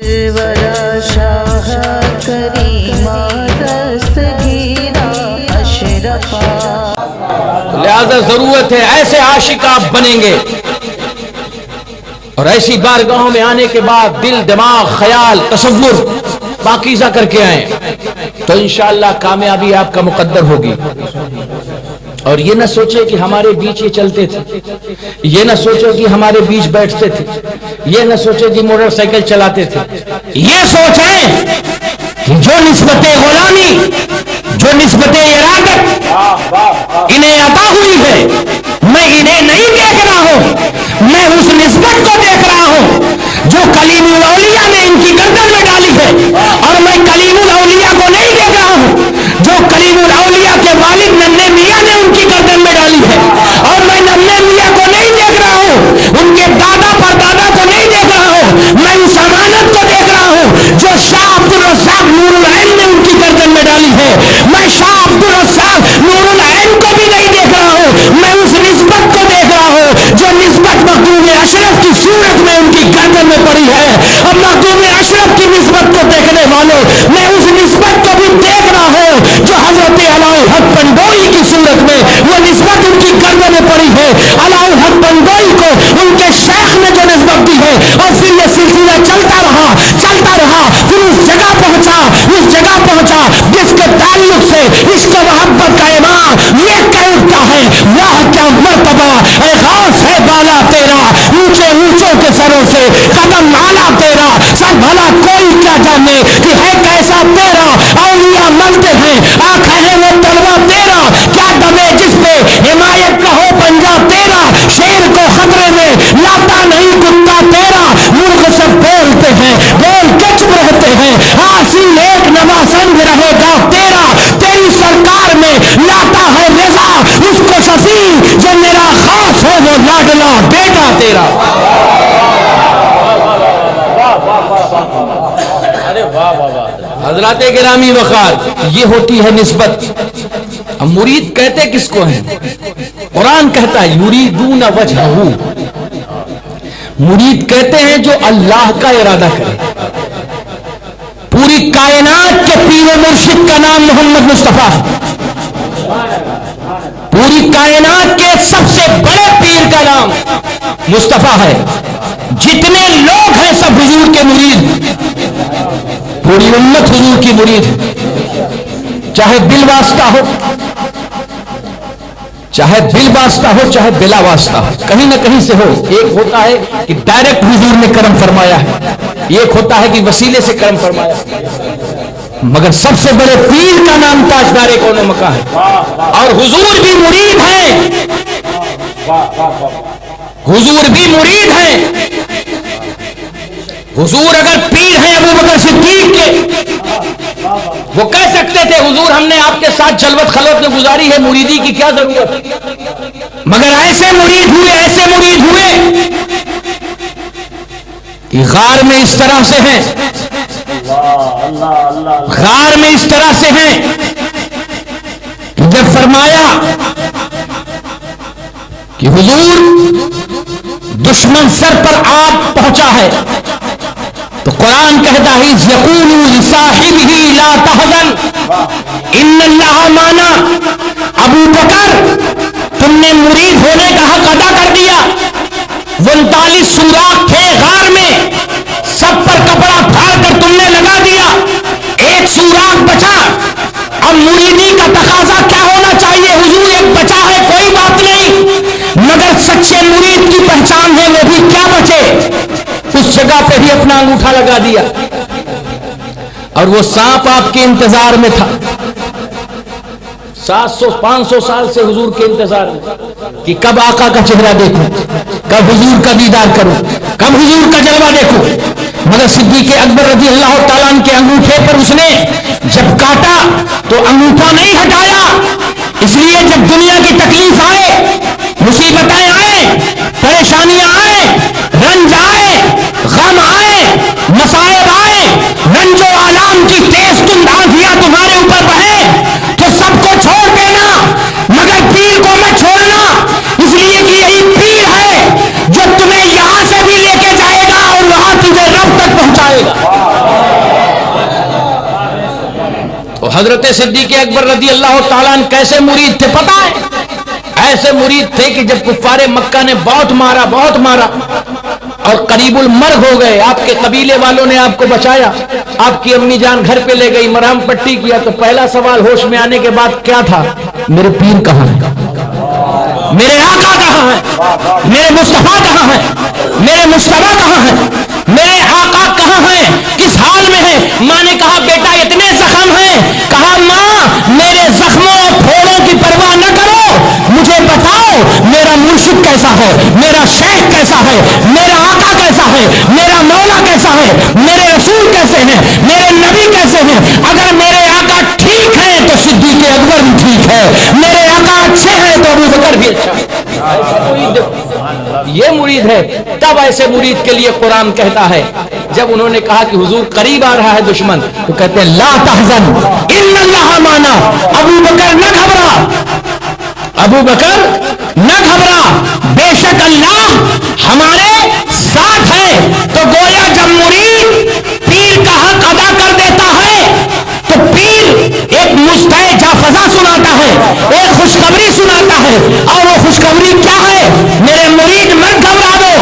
لہذا ضرورت ہے ایسے عاشق آپ بنیں گے اور ایسی بارگاہوں میں آنے کے بعد دل دماغ خیال تصور پاکیزہ کر کے آئیں تو انشاءاللہ کامیابی آپ کا مقدر ہوگی۔ اور یہ نہ سوچے کہ ہمارے بیچ یہ چلتے تھے، یہ نہ سوچے کہ ہمارے بیچ بیٹھتے تھے، یہ نہ سوچے کہ موٹر سائیکل چلاتے تھے، یہ سوچیں کہ جو نسبت غلامی، جو نسبت ارادت انہیں عطا ہوئی ہے، میں انہیں نہیں دیکھ رہا ہوں، میں اس نسبت کو دیکھ رہا ہوں جو کلیم الاولیاء نے ان کی گردن میں ڈالی ہے، اور میں کلیم الاولیاء کو نہیں دیکھ رہا ہوں جو کلیم الاولیاء کے والد ننھے میاں نے ان کی گردن میں ڈالی ہے، اور میں ننھے میاں کو نہیں دیکھ رہا ہوں، ان کے دادا پر دادا کو نہیں دیکھ رہا ہوں، میں اس امانت کو دیکھ رہا ہوں جو شاہ عبد الرزاق نور العین نے ان کی گردن میں ڈالی ہے۔ میں شاہ عبد الرزاق نور العین کو بھی نہیں دیکھ رہا ہوں، میں اس نسبت کو دیکھ رہا ہوں جو نسبت مخدوم اشرف کی صورت میں ان کی گردن میں پڑی ہے۔ اب مخدوم اشرف کی نسبت کو دیکھنے والوں، میں اس نسبت کو بھی دیکھ رہا ہوں جو حضرت علاءالحق پنڈوئی کی صورت میں وہ نسبت ان کی گردن میں پڑی ہے۔ علاءالحق پنڈوئی کو ان کے شیخ نے جو نسبت دی ہے، اور پھر یہ سلسلہ چلتا رہا پھر اس جگہ پہنچا جس کے تعلق سے عشق و محبت کا امام یہ کہہ اٹھتا ہے، واہ کیا مرتبہ اے غوث ہے بالا تیرا، اونچے اونچوں کے سروں سے قدم اعلیٰ تیرا، سر بھلا کوئی کیا جانے کہ ہے کیسا تیرا، اولیاء مانگتے ہیں آنکھ ہے وہ تلوا تیرا، کیا دبے جس پہ حمایت کا ہو پنجا تیرا، شیر کو خطرے میں لاتا نہیں کتا تیرا، مرغ سب بولتے ہیں بول کے چپ رہتے ہیں، حاصل ایک نوا سنگ رہے گا تیرا، تیری سرکار میں لاتا ہے رضا اس کو شفیع جو میرا خاص ہے وہ لاڈلا بیٹا تیرا۔ حضرات گرامی وقار، یہ ہوتی ہے نسبت۔ اب مرید کہتے کس کو ہیں؟ قرآن کہتا ہے یریدون وجہہ، مرید کہتے ہیں جو اللہ کا ارادہ کرے۔ پوری کائنات کے پیر و مرشد کا نام محمد مصطفیٰ ہے، پوری کائنات کے سب سے بڑے پیر کا نام مصطفیٰ ہے، جتنے لوگ ہیں سب حضور کے مرید، پوری امت حضور کی مرید ہے، چاہے بل واسطہ ہو چاہے بلا واسطہ ہو، کہیں نہ کہیں سے ہو۔ ایک ہوتا ہے کہ ڈائریکٹ حضور نے کرم فرمایا ہے، ایک ہوتا ہے کہ وسیلے سے کرم فرمایا ہے، مگر سب سے بڑے پیر کا نام تاجدار کون و مکان ہے، اور حضور بھی مرید ہیں، حضور بھی مرید ہیں۔ حضور اگر پیر ہیں ابو بکر صدیق کے، وہ کہہ سکتے تھے حضور ہم نے آپ کے ساتھ جلوت خلوت میں گزاری ہے، مریدی کی کیا ضرورت، مگر ایسے مرید ہوئے کہ غار میں اس طرح سے ہیں، غار میں اس طرح سے ہیں کہ جب فرمایا کہ حضور دشمن سر پر آگ پہنچا ہے تو قرآن کہتا ہے یقول لصاحبہ لا تحزن ان اللہ معنا۔ ابو بکر تم نے مرید ہونے کا حق ادا کر دیا، 39 سوراخ تھے غار میں، سب پر کپڑا پھاڑ کر تم نے لگا دیا، ایک سوراخ بچا، اب مریدی کا تقاضا کیا ہونا چاہیے؟ حضور ایک بچا ہے کوئی بات نہیں، مگر سچے مرید کی پہچان ہے وہ بھی کیا بچے، اس جگہ پہ بھی اپنا انگوٹھا لگا دیا، اور وہ سانپ آپ کے انتظار میں تھا، 700-500 سال سے حضور کے انتظار میں کہ کب آقا کا چہرہ دیکھوں، کب حضور کا دیدار کروں، کب حضور کا جلوہ دیکھوں، مگر صدیق اکبر رضی اللہ تعالیٰ عنہ کے انگوٹھے پر اس نے جب کاٹا تو انگوٹھا نہیں ہٹایا، اس لیے جب دنیا کی تکلیف آئے، مصیبتیں آئیں، پریشانیاں آئیں، رنج آئے، غم آئے، مصائب آئے، رنج و آلام کی تیز تند آندھیاں تمہارے اوپر بہے تو سب کو چھوڑ دینا، مگر پیر کو مت چھوڑنا، اس لیے کہ یہی پیر ہے جو تمہیں یہاں سے بھی لے کے جائے گا اور وہاں تجھے رب تک پہنچائے گا۔ حضرت صدیق اکبر رضی اللہ تعالیٰ عنہ کیسے مرید تھے پتہ ہے؟ ایسے مرید تھے کہ جب کفار مکہ نے بہت مارا اور قریب المرگ ہو گئے، آپ کے قبیلے والوں نے آپ کو بچایا، آپ کی امی جان گھر پہ لے گئی، مرہم پٹی کیا، تو پہلا سوال ہوش میں آنے کے بعد کیا تھا؟ میرے پیر کہاں ہے؟ میرے آقا کہاں ہے؟ میرے مصطفیٰ کہاں ہے؟ میرے مصطفیٰ کہاں ہے؟ میرے آقا کہاں ہیں؟ کس حال میں ہے؟ ماں نے کہا بیٹا اتنے زخم ہیں، کہا ماں میرے زخموں اور پھوڑوں کی پرواہ نہ کرو، مجھے بتاؤ میرا مرشد کیسا ہے، میرا شیخ کیسا ہے، میرا آقا کیسا ہے، میرا مولا کیسا ہے، میرے رسول کیسے ہیں، میرے نبی کیسے ہیں؟ اگر میرے آقا ٹھیک ہے تو صدیق اکبر بھی ٹھیک ہے، میرے آقا اچھے ہیں تو ابو بکر بھی اچھا ہے۔ یہ مرید ہے۔ تب ایسے مرید کے لیے قرآن کہتا ہے، جب انہوں نے کہا کہ حضور قریب آ رہا ہے دشمن، تو کہتے ہیں لا تحزن ان اللہ معنا، ابو بکر نہ گھبرا، ابو بکر نہ گھبرا، بے شک اللہ ہمارے ساتھ ہے۔ تو گویا جب مرید پیر کا حق ادا کر دیتا ہے تو پیر ایک مستعد جافزا سناتا ہے، ایک خوشخبری سناتا ہے، اور وہ خوشخبری کیا ہے؟ میرے مرید مت گھبرا دو،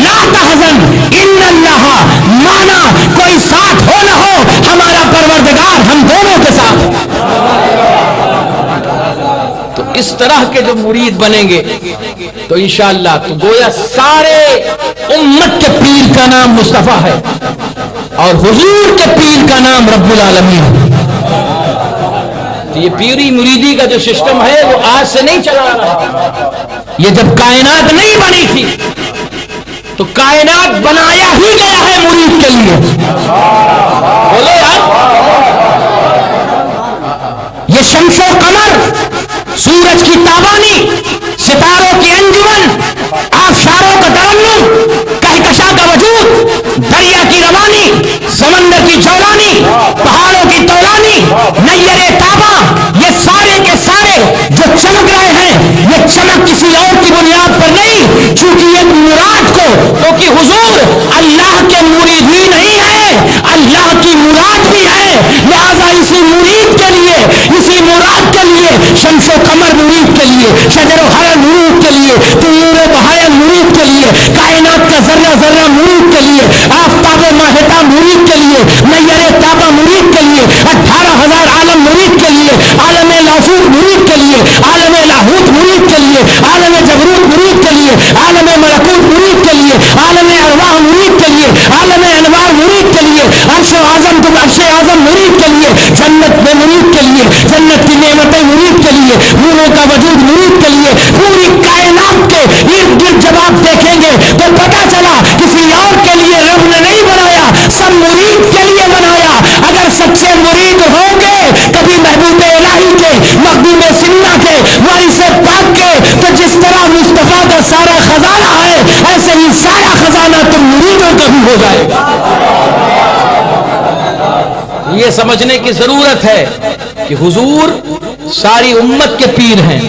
لا تحزن ان اللہ معنا، کوئی ساتھ ہو نہ ہو ہمارا پروردگار ہم دونوں کے ساتھ۔ تو اس طرح کے جو مرید بنیں گے تو انشاءاللہ تو گویا سارے امت کے پیر کا نام مصطفیٰ ہے اور حضور کے پیر کا نام رب العالمین۔ تو یہ پیری مریدی کا جو سسٹم ہے وہ آج سے نہیں چلا رہا، یہ جب کائنات نہیں بنی تھی تو کائنات بنایا ہی گیا ہے مرید کے لیے۔ بولو یار، یہ شمس و قمر، سورج کی تابانی، ستاروں کی انجمن، آبشاروں کا ترنم، کہکشاں کا وجود، دریا کی روانی، سمندر کی جولانی، پہاڑوں کی تولانی، نیرے تابا، یہ سارے کے سارے جو چمک رہے ہیں یہ چمک کسی اور کی بنیاد پر نہیں، چونکہ ایک مراد کو، کیونکہ حضور اللہ کے مرید ہی نہیں ہے، اللہ کی مراد بھی ہے، لہذا اسی مرید کے لیے، اسی مراد کے لیے، شمس و قمر مرید کے لیے، شجر و حرم مرید کے لیے، طیور و بہائم مرید کے لیے، کائنات کا ذرہ ذرہ مرید کے لیے، آفتاب و ماہتہ مرید کے لیے، نیرے تابہ مرید کے لیے، 18,000 عالم مرید کے لیے، عالم لاہوت مرید کے لیے، عالم لاہوت مرید کے لیے، عالم جبروت مرید کے لیے، عالم ملکوت مرید کے لیے، عالم ارواح مرید کے لیے، عالم انوار مرید کے لیے، عرش اعظم تو عرش اعظم مرید کے لیے، جنت میں مرید کے لیے، جنت کی نعمتیں مرید کے لیے، نوروں کا وجود مرید کے لیے، پوری کائنات کے ارد گرد جب آپ دیکھیں گے تو پتہ چلا کسی اور کے لیے رب نے نہیں بنایا، سب مرید کے لیے بنایا۔ اگر سچے مرید ہوں گے کبھی محبوب الہی کے، مخدوم سنہ کے، وارث پاک کے، تو جس طرح مصطفیٰ کا سارا خزانہ ہے ایسے ہی سارا خزانہ تو مریدوں کا بھی ہو جائے گا۔ یہ سمجھنے کی ضرورت ہے کہ حضور ساری امت کے پیر ہیں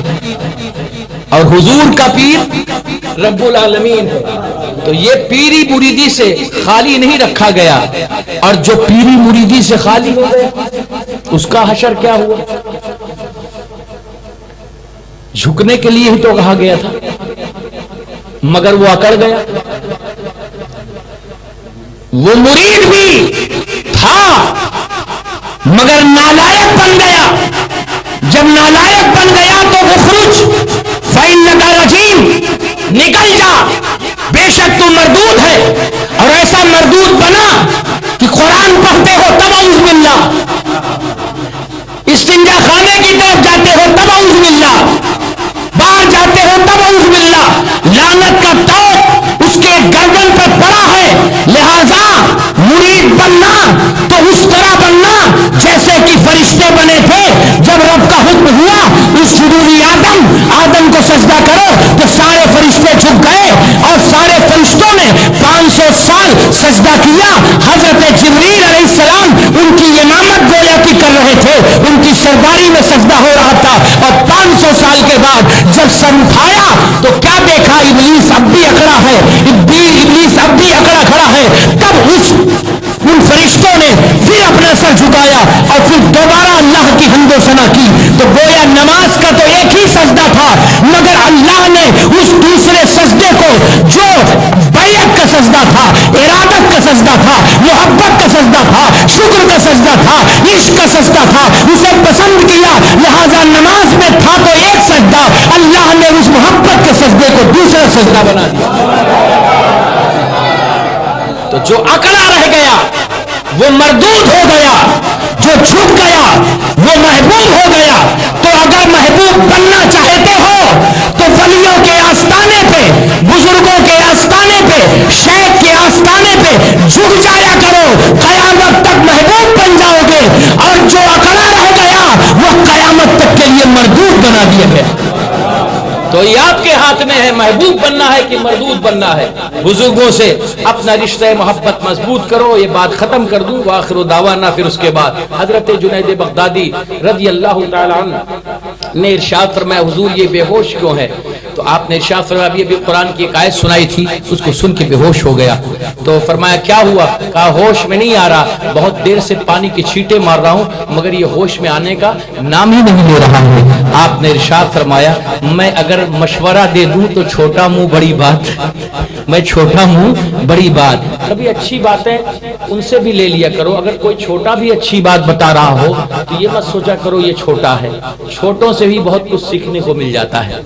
اور حضور کا پیر رب العالمین ہے۔ تو یہ پیری مریدی سے خالی نہیں رکھا گیا، اور جو پیری مریدی سے خالی ہو گیا اس کا حشر کیا ہوا؟ جھکنے کے لیے ہی تو کہا گیا تھا، مگر وہ اکڑ گیا۔ وہ مرید بھی تھا مگر نالائق بن گیا۔ جب نالائق بن گیا تو اخرج فإنک رجیم، نکل جا، بے شک تو مردود ہے۔ اور ایسا مردود بنا کہ قرآن پڑھتے ہو تب اعوذ باللہ، استنجا خانے کی طرف جاتے ہو تب اعوذ باللہ، باہر جاتے ہو تب اعوذ باللہ، لعنت کا توق اس کے گردن پر پڑا ہے۔ لہذا مرید بننا تو اس طرح بننا جیسے کہ فرشتے بنے تھے۔ جب رب کا حکم ہوا اس جدوی آدم کو سجدہ کرو تو سارے فرشتے جھک گئے، اور سارے فرشتوں نے 500 سال سجدہ کیا۔ حضرت جبریل علیہ السلام ان کی امامت گویا کی کر رہے تھے، ان کی سرداری میں سجدہ ہو رہا تھا، اور 500 سال کے بعد جب سر اٹھایا تو کیا دیکھا؟ ابلیس اب بھی اکڑا ہے، ابلیس اب بھی اکڑا کھڑا ہے۔ تب ان فرشتوں نے کے پھر اپنا سر جھکایا اور پھر دوبارہ اللہ کی حمد و ثنا کی. تو گویا نماز کا تو ایک ہی سجدہ تھا، مگر اللہ نے اس دوسرے سجدے کو جو بیعت کا سجدہ تھا، ارادت کا سجدہ تھا، محبت کا سجدہ تھا، شکر کا سجدہ تھا، عشق کا سجدہ تھا، اسے پسند کیا. لہذا نماز میں تھا تو ایک سجدہ، اللہ نے اس محبت کے سجدے کو دوسرا سجدہ بنا دیا. تو جو اکڑا رہ گیا وہ مردود ہو گیا، جو جھک گیا وہ محبوب ہو گیا. تو اگر محبوب بننا چاہتے ہو تو ولیوں کے آستانے پہ، بزرگوں کے آستانے پہ، شیخ کے آستانے پہ جھک جایا کرو، قیامت تک محبوب بن جاؤ گے. اور جو اکڑا رہ گیا وہ قیامت تک کے لیے مردود بنا دیا گیا. تو یہ آپ کے ہاتھ میں ہے، محبوب بننا ہے کہ مردود بننا ہے. بزرگوں سے اپنا رشتہ محبت مضبوط کرو. یہ بات ختم کر دوں، وآخر دعوانا. پھر اس کے بعد حضرت جنید بغدادی رضی اللہ تعالی عنہ نے ارشاد فرمایا حضور یہ بے ہوش کیوں ہے؟ تو آپ نے ارشاد فرمایا ابھی قرآن کی ایک آیت سنائی تھی، اس کو سن کے بے ہوش ہو گیا. تو فرمایا کیا ہوا؟ کہا ہوش میں نہیں آ رہا، بہت دیر سے پانی کی چھینٹیں مار رہا ہوں مگر یہ ہوش میں آنے کا نام ہی نہیں لے رہا ہے. آپ نے ارشاد فرمایا میں اگر مشورہ دے دوں تو چھوٹا منہ بڑی بات، میں چھوٹا منہ بڑی بات. کبھی اچھی باتیں ان سے بھی لے لیا کرو. اگر کوئی چھوٹا بھی اچھی بات بتا رہا ہو تو یہ مت سوچا کرو یہ چھوٹا ہے، چھوٹوں سے بھی بہت کچھ سیکھنے کو مل جاتا ہے.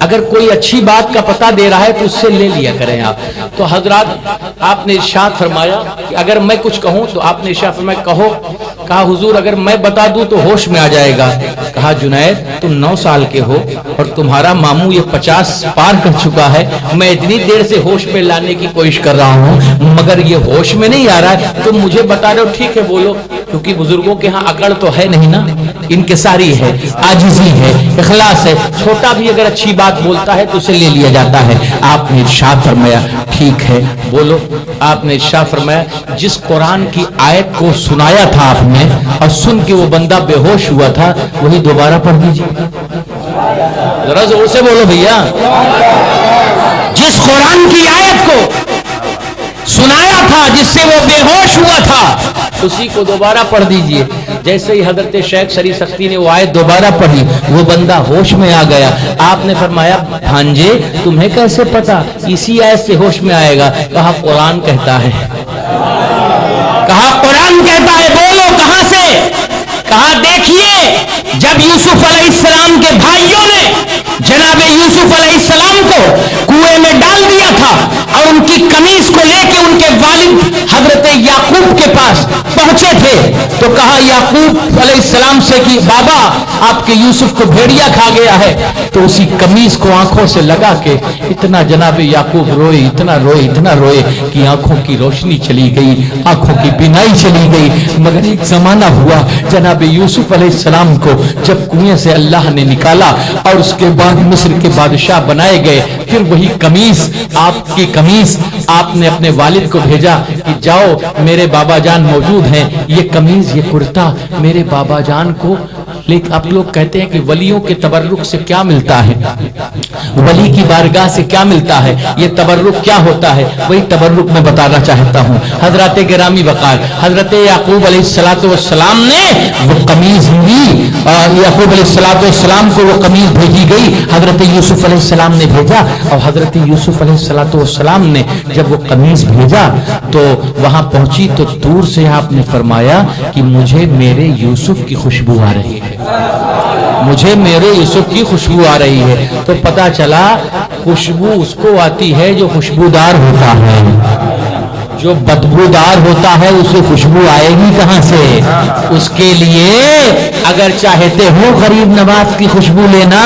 اگر کوئی اچھی بات کا پتہ دے رہا ہے تو اس سے لے لیا کریں آپ. تو حضرات آپ نے ارشاد فرمایا کہ اگر میں کچھ کہوں تو آپ نے ارشاد فرمایا کہو. کہا حضور اگر میں بتا دوں تو ہوش میں آ جائے گا. کہا جنید تم 9 سال کے ہو اور تمہارا ماموں یہ 50 پار کر چکا ہے، میں اتنی دیر سے ہوش میں لانے کی کوشش کر رہا ہوں مگر یہ ہوش میں نہیں آ رہا ہے. تم مجھے بتا رہے ہو، ٹھیک ہے بولو. کیونکہ بزرگوں کے ہاں اکڑ تو ہے نہیں نا، انکساری ہے، عاجزی ہے، اخلاص ہے. چھوٹا بھی اگر اچھی بات بولتا ہے تو اسے لے لیا جاتا ہے. آپ نے ارشاد فرمایا ٹھیک ہے بولو. آپ نے ارشاد فرمایا جس قرآن کی آیت کو سنایا تھا آپ نے اور سن کے وہ بندہ بے ہوش ہوا تھا وہی دوبارہ پڑھ دیجیے. ذرا زور سے بولو بھیا. جس قرآن کی آیت کو سنایا تھا جس سے وہ بے ہوش ہوا تھا اسی کو دوبارہ پڑھ دیجئے. جیسے ہی حضرت شیخ شری سختی نے وہ آیت دوبارہ پڑھی وہ بندہ ہوش میں آ گیا. آپ نے فرمایا بھانجے تمہیں کیسے پتا اسی آیت سے ہوش میں آئے گا؟ کہا قرآن کہتا ہے. کہا قرآن کہتا ہے. بولو کہاں سے؟ کہا دیکھیے جب یوسف علیہ السلام کے بھائیوں نے جناب یوسف علیہ السلام کو کنویں میں ڈال دیا تھا اور ان کی قمیص کو لے کے ان کے والد حضرت یعقوب کے پاس پہنچے تھے تو کہا یعقوب علیہ السلام سے کہ بابا آپ کے یوسف کو بھیڑیا کھا گیا ہے. تو اسی قمیص کو آنکھوں سے لگا کے اتنا جناب یعقوب روئے، اتنا روئے، اتنا روئے کہ آنکھوں کی روشنی چلی گئی، آنکھوں کی بینائی چلی گئی. مگر ایک زمانہ ہوا جناب یوسف علیہ السلام کو جب کنویں سے اللہ نے نکالا اور اس کے بعد مصر کے بادشاہ بنائے گئے، پھر وہی قمیص آپ کی قمیص آپ نے اپنے والد کو بھیجا کہ جاؤ میرے بابا جان موجود ہیں، یہ قمیص یہ کرتا میرے بابا جان کو. لیکن آپ لوگ کہتے ہیں کہ ولیوں کے تبرک سے کیا ملتا ہے، ولی کی بارگاہ سے کیا ملتا ہے، یہ تبرک کیا ہوتا ہے؟ وہی تبرک میں بتانا چاہتا ہوں. حضرات گرامی وقار حضرت یعقوب علیہ السلام نے وہ قمیض لی اور یعقوب علیہ السلام کو وہ قمیض بھیجی گئی. حضرت یوسف علیہ السلام نے بھیجا اور حضرت یوسف علیہ السلام نے جب وہ قمیض بھیجا تو وہاں پہنچی تو دور سے آپ نے فرمایا کہ مجھے میرے یوسف کی خوشبو آ رہی ہے، مجھے میرے یوسف کی خوشبو آ رہی ہے. تو پتا چلا خوشبو اس کو آتی ہے جو خوشبودار ہوتا ہے، جو بدبودار ہوتا ہے اسے خوشبو آئے گی کہاں سے؟ اس کے لیے اگر چاہتے ہو غریب نواز کی خوشبو لینا،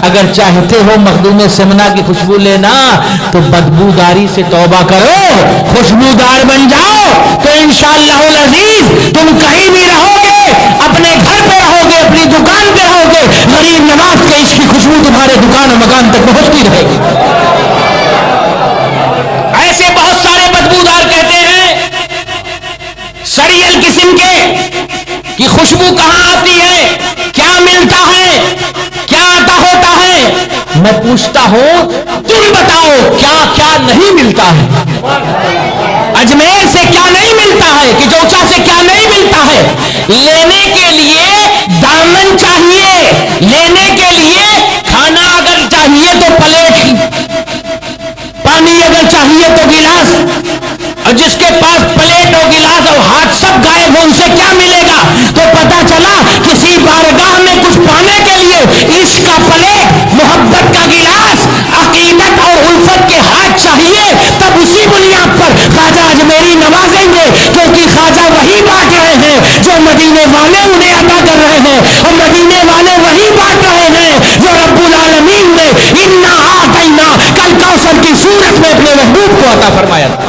اگر چاہتے ہو مخدوم سمنا کی خوشبو لینا تو بدبوداری سے توبہ کرو، خوشبودار بن جاؤ تو انشاءاللہ العزیز تم کہیں بھی رہو گے، اپنے گھر پہ رہو گے، اپنی دکان پہ رہو گے، غریب نواز کے اس کی خوشبو تمہارے دکان اور مکان تک پہنچتی رہے گی. ایسے بہت سارے بدبودار کہتے ہیں سڑیل قسم کے کہ خوشبو کہاں آتی ہے، کیا ملتا ہے، کیا عطا ہوتا ہے. میں پوچھتا ہوں تم بتاؤ کیا کیا نہیں ملتا ہے؟ اجمیر سے کیا نہیں ملتا ہے؟ بچہ سے کیا نہیں ملتا ہے؟ لینے کے لیے دامن چاہیے، لینے کے لیے کھانا اگر چاہیے تو پلیٹ، پانی اگر چاہیے تو گلاس، اور جس کے پاس پلیٹ اور گلاس اور ہاتھ سب غائب ہو ان سے کیا ملے گا؟ تو پتا چلا کسی بارگاہ میں کچھ پانے کے لیے عشق کا پلیٹ، محبت کا گلاس، عقیدت اور الفت کے ہاتھ چاہیے، تب اسی بنیاد پر خواجہ اجمیری نوازیں گے، کیونکہ خواجہ وہی بانٹ رہے ہیں جو مدینے والے انہیں عطا کر رہے ہیں، اور مدینے والے وہی بانٹ رہے ہیں جو رب العالمین نے انا اعطینا کل کوثر کی صورت میں اپنے محبوب کو عطا فرمایا تھا۔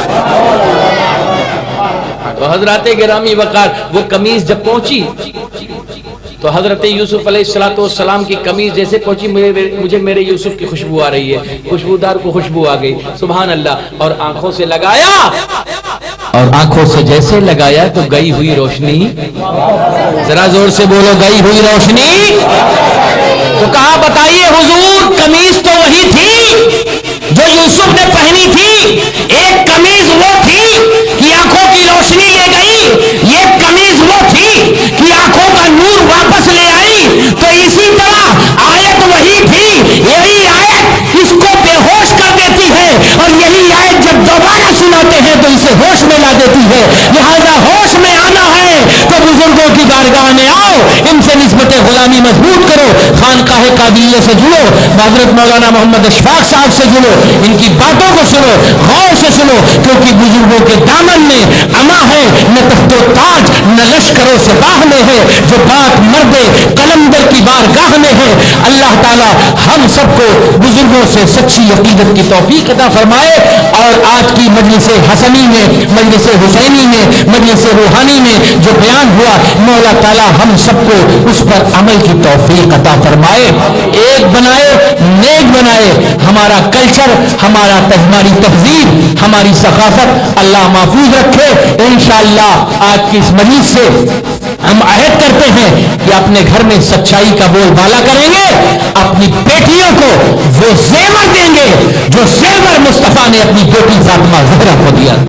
تو حضرات گرامی وقار وہ قمیض جب پہنچی تو حضرت یوسف علیہ السلام کی قمیض جیسے پہنچی مجھے میرے یوسف کی خوشبو آ رہی ہے، خوشبودار کو خوشبو آ گئی، سبحان اللہ، اور آنکھوں سے لگایا، اور آنکھوں سے جیسے لگایا تو گئی ہوئی روشنی، ذرا زور سے بولو، گئی ہوئی روشنی، تو کہا بتائیے حضور قمیض تو وہی تھی جو یوسف نے پہنی تھی، ایک قمیض وہ تھی کہ آنکھوں کی روشنی لے گئی، یہ قمیض وہ تھی کہ آنکھوں کا نور واپس لے آئی، تو اسی طرح آیت وہی تھی، یہی آیت اس کو بے ہوش کر دیتی ہے، اور یہی آیت جب دوبارہ سناتے ہیں تو اسے ہوش میں لا دیتی ہے، لہذا ہوش میں آنا ہے تو بزرگوں کی بارگاہ میں آؤ، ان سے نسبت غلامی مضبوط کرو، خانقاہ قادریہ سے جڑو، حضرت مولانا محمد اشفاق صاحب سے جڑو، ان کی باتوں کو سنو، غور سے سنو، کیونکہ بزرگوں کے دامن میں اما ہے، نہ تخت و تاج نہ لشکر و سپاہ میں ہے، جو بات مرد قلندر کی بارگاہ میں ہے۔ اللہ تعالی ہم سب کو بزرگوں سے سچی عقیدت کی توفیق عطا فرمائے، اور آج کی مجلس حسنی میں، مجلس حسینی میں، مجلس روحانی میں جو بیان ہوا، مولا تعالی ہم سب کو اس پر عمل کی توفیق عطا فرمائے، ایک بنائے، نیک بنائے، ہمارا کلچر، ہماری تہذیب، ہماری ثقافت اللہ محفوظ رکھے۔ انشاءاللہ آج کی اس مجلس سے ہم عہد کرتے ہیں کہ اپنے گھر میں سچائی کا بول بالا کریں گے، اپنی بیٹیوں کو وہ زیور دیں گے جو زیور مصطفیٰ نے اپنی بیٹی فاطمہ زہرا کو دیا۔